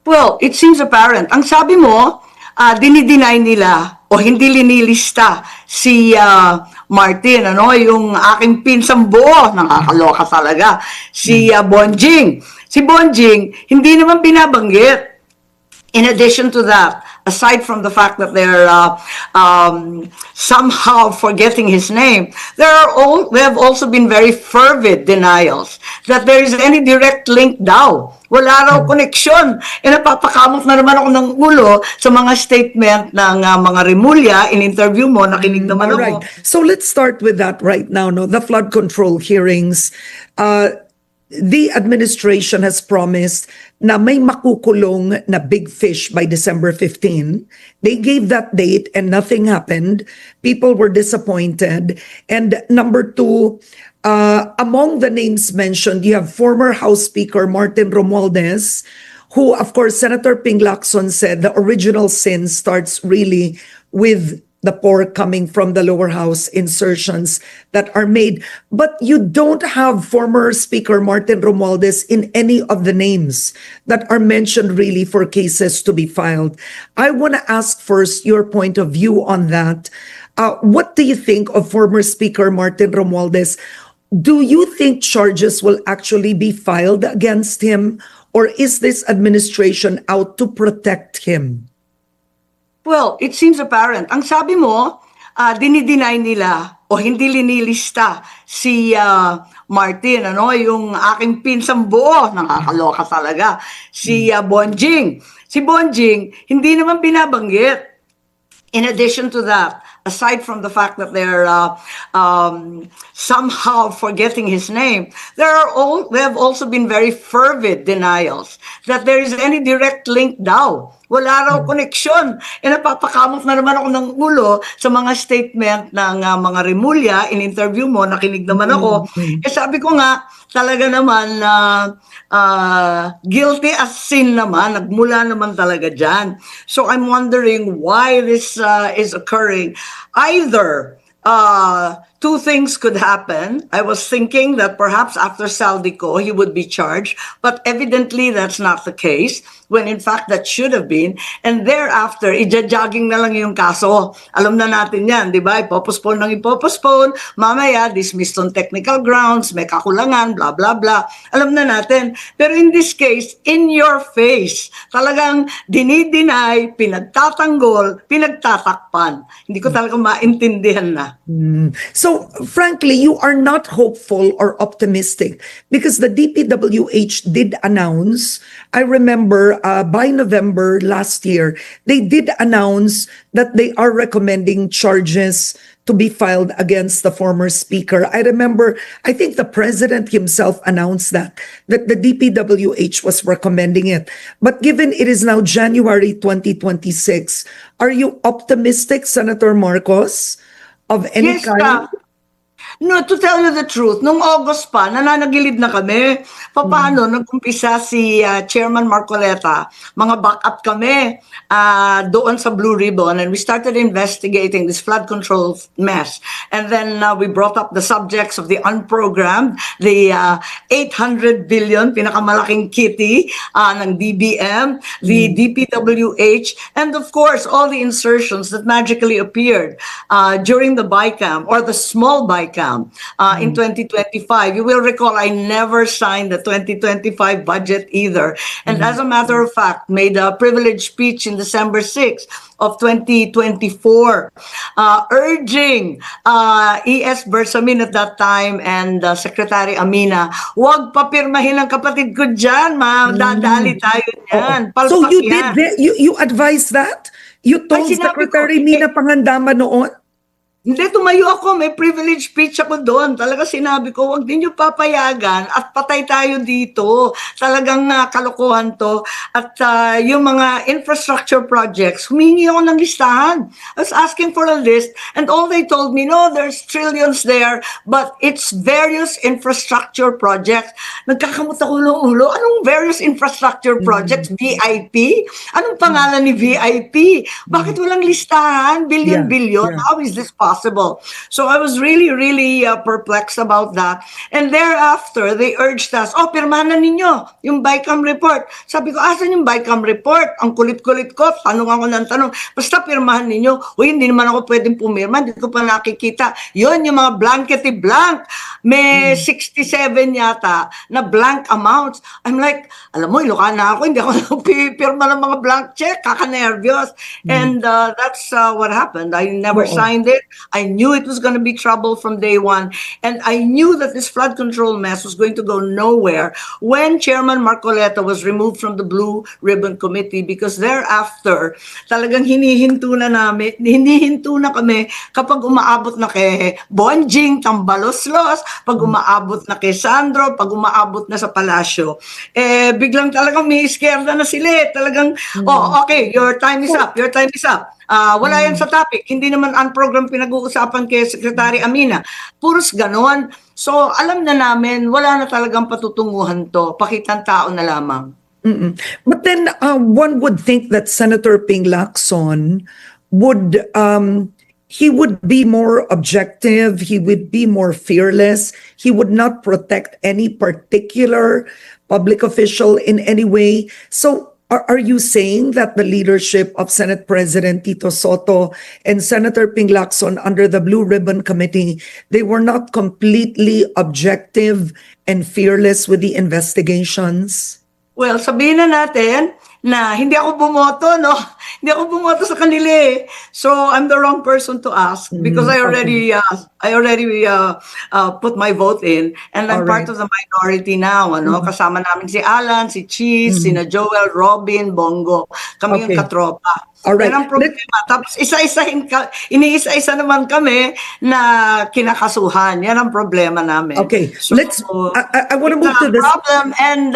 Well, it seems apparent. Ang sabi mo, dinideny nila o hindi linilista si Martin, yung aking pinsang buo, nakakaloka talaga, si Bonjing. Si Bonjing, hindi naman binabanggit. In addition to that, aside from the fact that they're somehow forgetting his name, there have also been very fervid denials that there is any direct link daw. Wala raw koneksyon. Napapakamot na naman ako ng ulo sa mga statement ng mga Rimulya in interview mo, nakinig naman ako. Right. So let's start with that right now. No, the flood control hearings. The administration has promised na may makukulong na big fish by December 15. They gave that date and nothing happened. People were disappointed. And number two, among the names mentioned, you have former House Speaker Martin Romualdez, who, of course, Senator Ping Lacson said the original sin starts really with the pork coming from the lower house insertions that are made. But you don't have former Speaker Martin Romualdez in any of the names that are mentioned really for cases to be filed. I want to ask first your point of view on that. What do you think of former Speaker Martin Romualdez? Do you think charges will actually be filed against him, or is this administration out to protect him? Well, it seems apparent. Ang sabi mo, dinideny nila o hindi linilista si Martin, yung aking pinsang buo, nakakaloka talaga, si Bonjing. Si Bonjing, hindi naman binabanggit. In addition to that, aside from the fact that they're somehow forgetting his name, there have also been very fervid denials that there is any direct link daw. Wala raw koneksyon. Napapakamot na naman ako ng ulo sa mga statement ng mga Rimulya in interview mo, nakinig naman ako. Sabi ko nga, talaga naman guilty as sin naman, nagmula naman talaga dyan. So I'm wondering why this is occurring. Either two things could happen. I was thinking that perhaps after Saldico, he would be charged, but evidently that's not the case, when in fact that should have been. And thereafter, ija-jogging na lang yung kaso. Alam na natin yan, di ba? Ipopostpone, mamaya, dismissed on technical grounds, may kakulangan, blah, blah, blah. Alam na natin. Pero in this case, in your face, talagang dinideny, pinagtatanggol, pinagtatakpan. Hindi ko talaga maintindihan na. So, frankly, you are not hopeful or optimistic because the DPWH did announce, I remember by November last year, they did announce that they are recommending charges to be filed against the former speaker. I remember, I think the president himself announced that the DPWH was recommending it. But given it is now January 2026, are you optimistic, Senator Marcos, of any kind? No, to tell you the truth, nung August pa, nananagilid na kami. Paano nag-umpisa si Chairman Marcoleta, mga backup kami doon sa Blue Ribbon, and we started investigating this flood control mess. And then we brought up the subjects of the unprogrammed, the 800 billion, pinakamalaking kitty ng DBM, the DPWH, and of course, all the insertions that magically appeared during the BICAM or the small BICAM. In 2025. You will recall I never signed the 2025 budget either. And as a matter of fact, made a privileged speech in December 6th of 2024, urging E.S. Bersamin at that time and Secretary Amina, huwag papirmahin ang kapatid ko dyan, dadali tayo dyan. So you did that? You advised that? You told Secretary Mina Pangandaman noon? Hindi, tumayo ako. May privilege speech ako doon. Talaga sinabi ko, huwag din niyo papayagan at patay tayo dito. Talagang kalokohan to. At yung mga infrastructure projects, humingi ako ng listahan. I was asking for a list and all they told me, no, there's trillions there, but it's various infrastructure projects. Nagkakamot ako ng ulo. Anong various infrastructure projects? VIP? Anong pangalan ni VIP? Bakit walang listahan? Billion. Yeah. How is this possible? possible. So I was really, really perplexed about that. And thereafter, they urged us, pirmahan na ninyo yung BICAM report. Sabi ko, asan yung BICAM report? Ang kulit-kulit ko, tanong ako ng tanong. Basta pirmahan ninyo. Hindi naman ako pwedeng pumirma, hindi ko pa nakikita. Yun, yung mga blankety blank. May 67 yata na blank amounts. I'm like, alam mo, Ilocana ako, hindi ako pipirma ng mga blank check, kaka-nervyos. And that's what happened. I never signed it. I knew it was going to be trouble from day one. And I knew that this flood control mess was going to go nowhere when Chairman Marcoleta was removed from the Blue Ribbon Committee, because thereafter, talagang hinihinto na kami kapag umaabot na kay Bonjing, Tambaloslos, pag umaabot na kay Sandro, pag umaabot na sa palasyo. Biglang talagang may iskerda na sila. Talagang, okay, your time is up, your time is up. Wala yan sa topic. Hindi naman ang program pinag-uusapan kay Secretary Amina. Puros ganon. So, alam na namin, wala na talagang patutunguhan to. Pakitang tao na lamang. But then one would think that Senator Ping Lacson would he would be more objective, he would be more fearless, he would not protect any particular public official in any way. So are you saying that the leadership of Senate President Tito Soto and Senator Ping Lacson under the Blue Ribbon Committee, they were not completely objective and fearless with the investigations? Well, sabihin na natin na hindi ako bumoto, no? Hindi ako bumoto sa kanila eh. So I'm the wrong person to ask because I already put my vote in, and I'm part of the minority now, ano? Kasama namin si Alan, si Cheese, sina Joel, Robin, Bongo. Kami yung katropa. Alright. Yan ang problema. Tapos iniisa-isa naman kami na kinakasuhan. Yan ang problema namin. Okay, So, I want to move to this. problem. And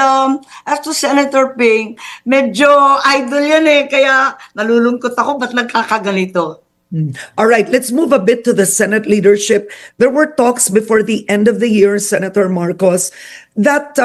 as to Senator Ping, medyo idol yan eh. Kaya nalulungkot ako, ba't nagkakaganito? All right, let's move a bit to the Senate leadership. There were talks before the end of the year, Senator Marcos, that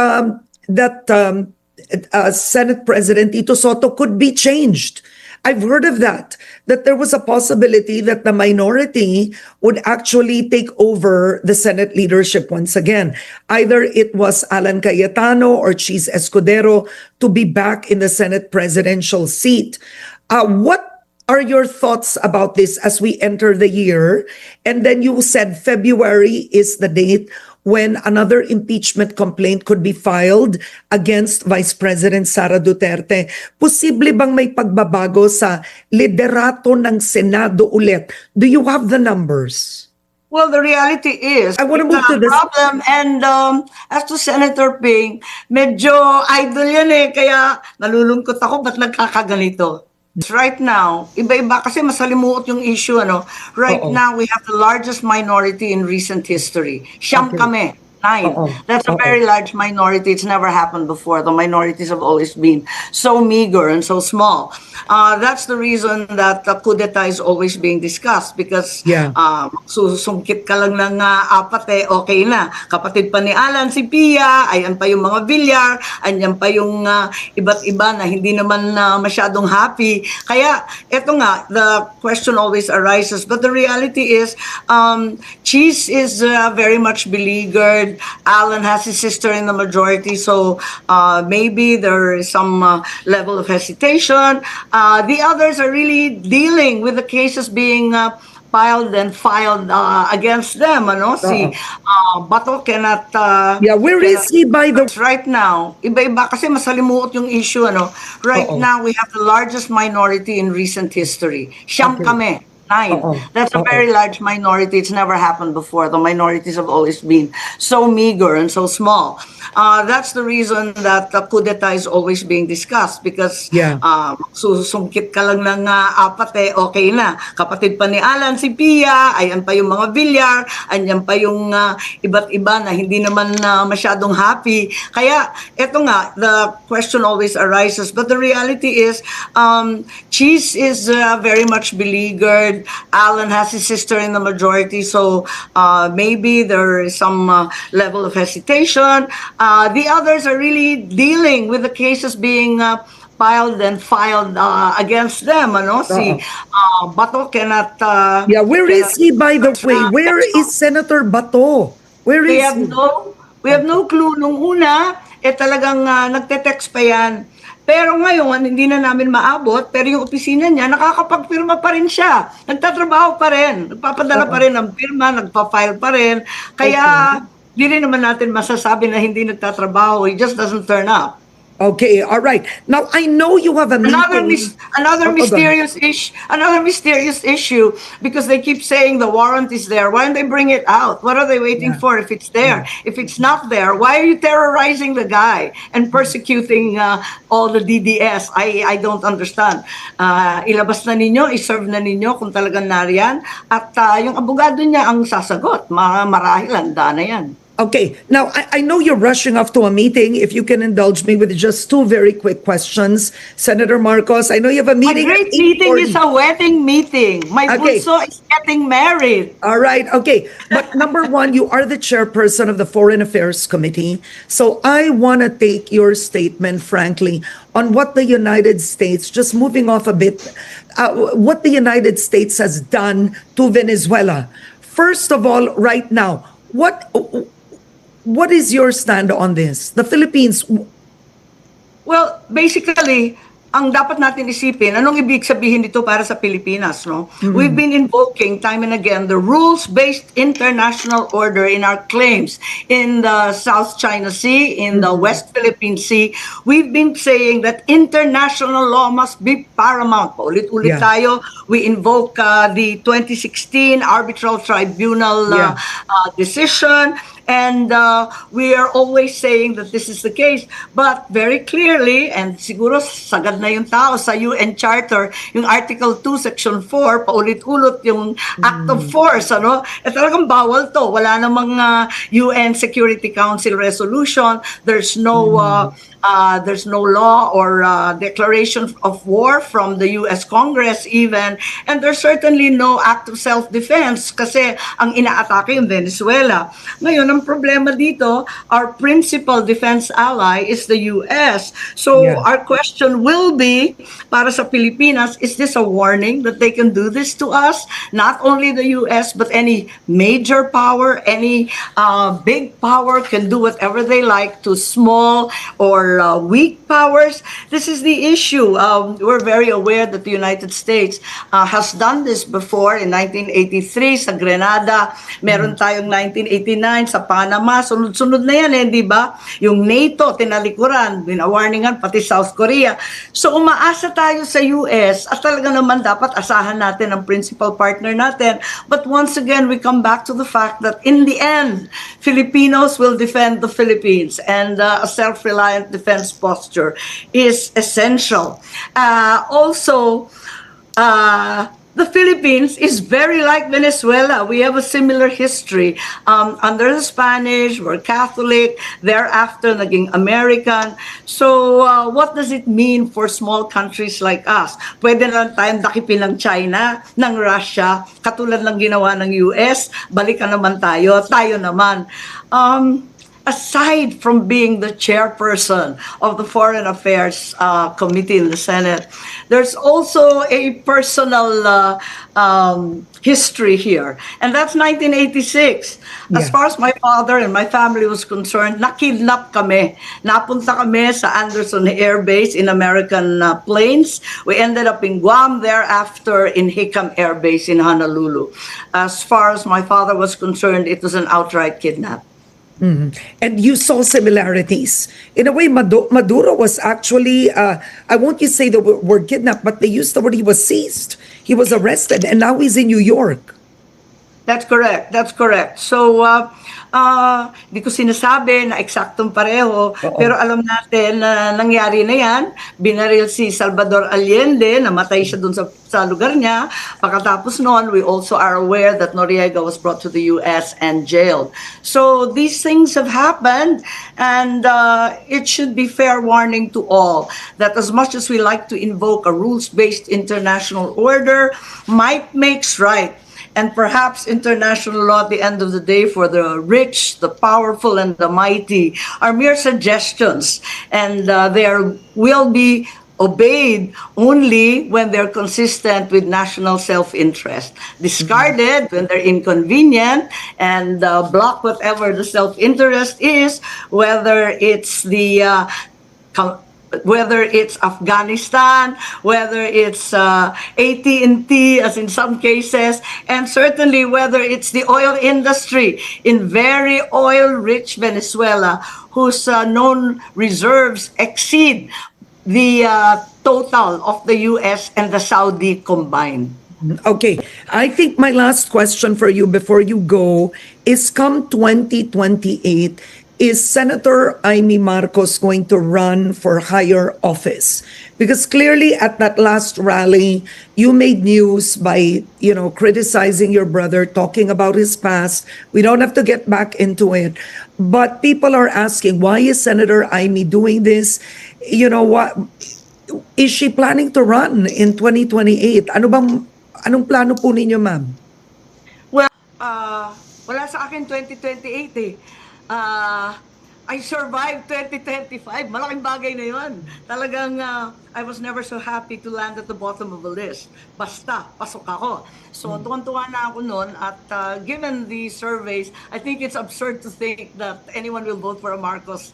Senate President Tito Soto could be changed. I've heard of that there was a possibility that the minority would actually take over the Senate leadership once again. Either it was Alan Cayetano or Cheese Escudero to be back in the Senate presidential seat. What are your thoughts about this as we enter the year? And then you said February is the date when another impeachment complaint could be filed against Vice President Sara Duterte. Posible bang may pagbabago sa liderato ng Senado ulit? Do you have the numbers? Well, the reality is, I want to move to this. problem. And as to Senator Ping, medyo idol yan eh. Kaya nalulungkot ako, ba't nagkakaganito? Right now, iba-iba kasi masalimuot yung issue, ano. Right now, we have the largest minority in recent history. Siyam kami. 9. That's a very large minority. It's never happened before. The minorities have always been so meager and so small. That's the reason that the coup d'etat is always being discussed because susungkit ka lang ng apat eh, okay na. Kapatid pa ni Alan, si Pia, ayan pa yung mga Villar, ayan pa yung iba't iba na hindi naman masyadong happy. Kaya, eto nga, the question always arises. But the reality is, Cheese is very much beleaguered. Alan has his sister in the majority, so maybe there is some level of hesitation. The others are really dealing with the cases being filed against them. Ano? Si Bato cannot... where is he by the... Right now, iba-iba kasi masalimuot yung issue. Ano? Right now, we have the largest minority in recent history. Siyam kami. 9. That's a very large minority. It's never happened before. The minorities have always been so meager and so small. That's the reason that the coup d'etat is always being discussed because susungkit ka lang ng apat eh, okay na. Kapatid pa ni Alan, si Pia, ayan pa yung mga Villar, ayan pa yung iba't iba na hindi naman masyadong happy. Kaya, eto nga, the question always arises. But the reality is, Cheese is very much beleaguered. Alan has his sister in the majority, so maybe there is some level of hesitation. The others are really dealing with the cases being filed against them, ano? Si Bato cannot Yeah, where is he, by the way? Where So, is Senator Bato? Where we is have he? we have no clue. Nung una, talagang nagte-text pa yan. Pero ngayon, hindi na namin maabot, pero yung opisina niya, nakakapagpirma pa rin siya. Nagtatrabaho pa rin. Nagpapadala pa rin ng pirma, nagpa-file pa rin. Kaya, di rin naman natin masasabi na hindi nagtatrabaho. He just doesn't turn up. Okay, all right. Now, I know you have a meeting. Another Oh, go ahead. mysterious issue, because they keep saying the warrant is there. Why don't they bring it out? What are they waiting for if it's there? If it's not there, why are you terrorizing the guy and persecuting all the DDS? I don't understand. Ilabas na ninyo, iserve na ninyo kung talagang nariyan, at yung abogado niya ang sasagot. Marahil handa na yan. Okay, now I know you're rushing off to a meeting. If you can indulge me with just two very quick questions. Senator Marcos, I know you have a My meeting. great at meeting 8:40. is a wedding meeting. My Okay. bunso is getting married. All right, okay. But number one, you are the chairperson of the Foreign Affairs Committee. So I want to take your statement, frankly, on what the United States, just moving off a bit, what the United States has done to Venezuela. First of all, right now, what is your stand on this? The Philippines, Well, basically, ang dapat natin isipin, anong ibig sabihin dito para sa Pilipinas, no? We've been invoking time and again the rules-based international order in our claims in the South China Sea, in the West Philippine Sea. We've been saying that international law must be paramount. Paulit-ulit Yeah. tayo. We invoke the 2016 Arbitral Tribunal decision. And we are always saying that this is the case. But very clearly, and siguro sagad na yung tao sa UN Charter, yung Article 2, Section 4, paulit-ulit yung Act of Force, ano? Talagang bawal to. Wala namang UN Security Council resolution. There's no law or declaration of war from the US Congress even. And there's certainly no act of self-defense kasi ang inaatake yung Venezuela. Ngayon, ang problema dito, our principal defense ally is the US. So our question will be, para sa Pilipinas, is this a warning that they can do this to us? Not only the US, but any major power, any big power can do whatever they like to small or weak powers. This is the issue. We're very aware that the United States has done this before in 1983 sa Grenada. Meron tayong 1989 sa Panama. Sunod-sunod na yan, di ba? Yung NATO, tinalikuran, binawarningan, pati South Korea. So umaasa tayo sa US at talaga naman dapat asahan natin ang principal partner natin. But once again, we come back to the fact that in the end, Filipinos will defend the Philippines, and a self-reliant defense posture is essential. Also, the Philippines is very like Venezuela. We have a similar history. Under the Spanish, we're Catholic. Thereafter, naging American. So, what does it mean for small countries like us? Pwede lang tayong dakipin ng China, ng Russia, katulad ng ginawa ng US. Balikan naman tayo naman. Aside from being the chairperson of the Foreign Affairs Committee in the Senate, there's also a personal history here. And that's 1986. As far as my father and my family was concerned, nakidnap kami. Napunta kami sa Anderson Air Base in American Plains. We ended up in Guam, thereafter in Hickam Air Base in Honolulu. As far as my father was concerned, it was an outright kidnap. and you saw similarities. In a way, Maduro was actually, I won't just say the word kidnapped, but they used the word he was seized. He was arrested, and now he's in New York. That's correct. That's correct. So, di ko sinasabi na eksaktong pareho, pero alam natin na nangyari na yan. Binaril si Salvador Allende, namatay siya dun sa lugar niya. Pagkatapos noon, we also are aware that Noriega was brought to the US and jailed. So, these things have happened, and it should be fair warning to all that as much as we like to invoke a rules-based international order, might makes right. And perhaps international law at the end of the day for the rich, the powerful, and the mighty are mere suggestions. And there will be obeyed only when they're consistent with national self-interest, discarded when they're inconvenient, and block whatever the self-interest is, whether it's whether it's Afghanistan, whether it's AT&T, as in some cases, and certainly whether it's the oil industry in very oil-rich Venezuela, whose known reserves exceed the total of the U.S. and the Saudi combined. Okay, I think my last question for you before you go is, come 2028, is Senator Amy Marcos going to run for higher office? Because clearly at that last rally, you made news by, criticizing your brother, talking about his past. We don't have to get back into it. But people are asking, why is Senator Amy doing this? What is she planning to run in 2028? Anong plano po ninyo, ma'am? Well, wala sa akin 2028 eh. I survived 2025. Malaking bagay na yun. Talagang I was never so happy to land at the bottom of the list. Basta, pasok ako. So, tuwan-tuwa na ako noon. At given the surveys, I think it's absurd to think that anyone will vote for a Marcos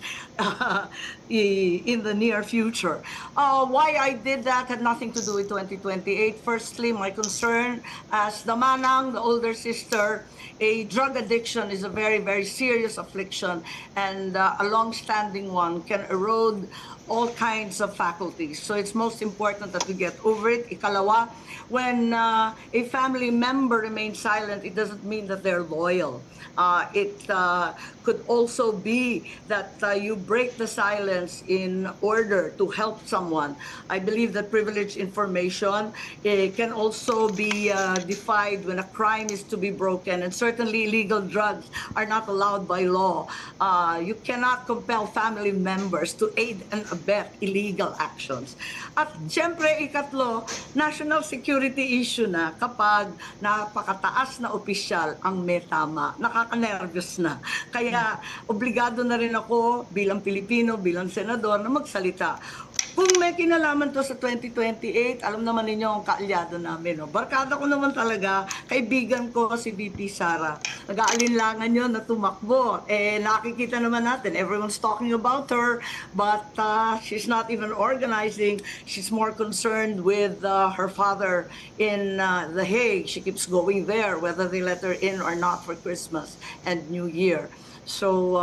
in the near future. Why I did that had nothing to do with 2028. Firstly, my concern as the manang, the older sister, a drug addiction is a very, very serious affliction, and a long-standing one can erode all kinds of faculties. So it's most important that we get over it. Ikalawa, when a family member remains silent, it doesn't mean that they're loyal. It could also be that you break the silence in order to help someone. I believe that privileged information can also be defied when a crime is to be broken, and certainly illegal drugs are not allowed by law. You cannot compel family members to aid and abet illegal actions. At siyempre, ikatlo, national security issue na kapag napakataas na opisyal ang may tama. Nakaka-nervous na. Kaya obligado na rin ako bilang Pilipino, bilang senador na magsalita. Kung may kinalaman to sa 2028, alam naman ninyo ang kaalyado namin. No? Barkada ko naman talaga, kaibigan ko si VP Sara. Nag-aalinlangan yun na tumakbo. Nakikita naman natin, everyone's talking about her, but she's not even organizing. She's more concerned with her father in The Hague. She keeps going there, whether they let her in or not for Christmas and New Year. So,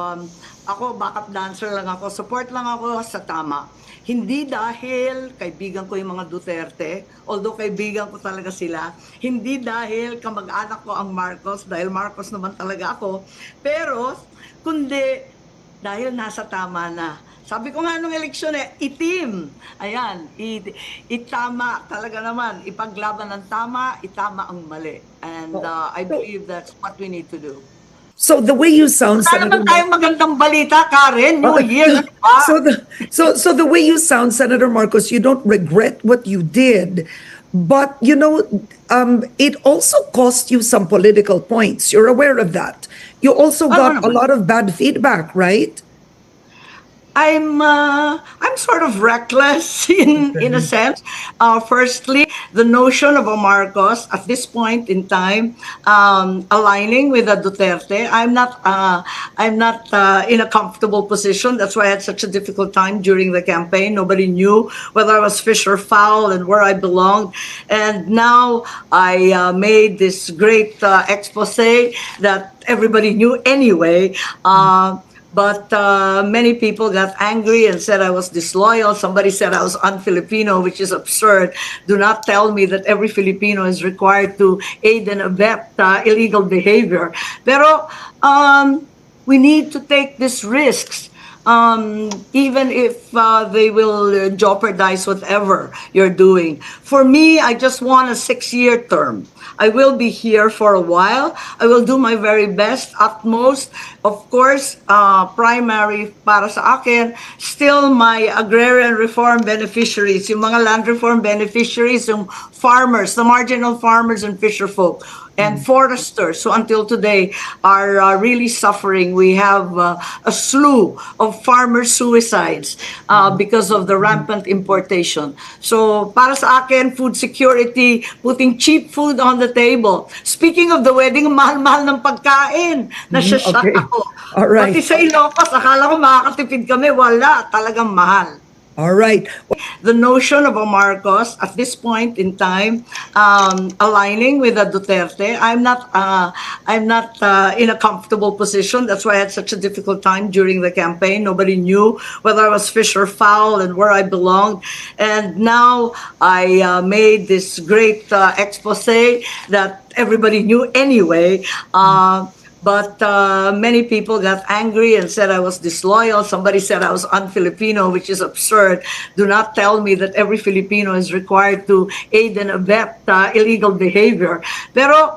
ako, backup dancer lang ako. Support lang ako sa tama. Hindi dahil kaibigan ko yung mga Duterte, although kaibigan ko talaga sila. Hindi dahil kamag-anak ko ang Marcos, dahil Marcos naman talaga ako. Pero, kundi dahil nasa tama na. Sabi ko nga nung eleksyon itim. Ayan, itama talaga naman. Ipaglaban ng tama, itama ang mali. And I believe that's what we need to do. So the way you sound, Wala naman tayong magandang balita, Karen. New Year, ano ba? So the way you sound, Senator Marcos, you don't regret what you did, but it also cost you some political points. You're aware of that. You also got a lot of bad feedback, right? I'm sort of reckless in a sense. Firstly, the notion of a Marcos at this point in time aligning with a Duterte. I'm not in a comfortable position. That's why I had such a difficult time during the campaign. Nobody knew whether I was fish or fowl and where I belonged. And now I made this great expose that everybody knew anyway. But many people got angry and said I was disloyal. Somebody said I was un-Filipino, which is absurd. Do not tell me that every Filipino is required to aid and abet illegal behavior. Pero we need to take these risks, even if they will jeopardize whatever you're doing. For me, I just want a 6-year term. I will be here for a while. I will do my very best, utmost. Of course, primary para sa akin, still my agrarian reform beneficiaries, yung mga land reform beneficiaries, yung farmers, the marginal farmers and fisher folk. and foresters, so until today are really suffering. We have a slew of farmer suicides because of the rampant importation. So para sa akin, food security, putting cheap food on the table. Speaking of the wedding, mahal-mahal ng pagkain. Nasya-shock okay. ako. All right. Pati sa Ilocos, akala ko makakatipid kami. Wala, talagang mahal. All right. The notion of a Marcos at this point in time aligning with a Duterte, I'm not in a comfortable position. That's why I had such a difficult time during the campaign. Nobody knew whether I was fish or fowl and where I belonged. And now I made this great expose that everybody knew anyway. But many people got angry and said I was disloyal. Somebody said I was un-Filipino, which is absurd. Do not tell me that every Filipino is required to aid and abet illegal behavior. Pero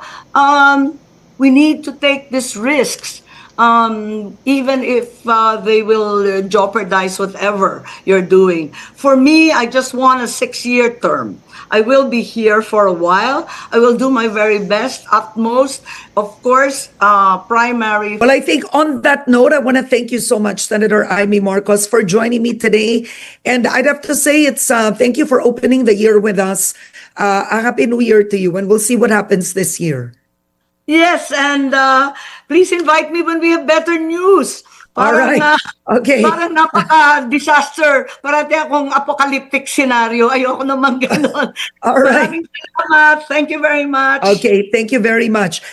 we need to take these risks. Even if they will jeopardize whatever you're doing. For me, I just want a 6-year term. I will be here for a while. I will do my very best, utmost. Of course, primary. Well, I think on that note, I want to thank you so much, Senator Amy Marcos, for joining me today. And I'd have to say it's thank you for opening the year with us. A Happy New Year to you, and we'll see what happens this year. Yes, and please invite me when we have better news. All right. Okay. Parang napaka-disaster. Parati akong apocalyptic scenario. Ayoko naman ganon. All right. Maraming salamat. Thank you very much. Okay, thank you very much.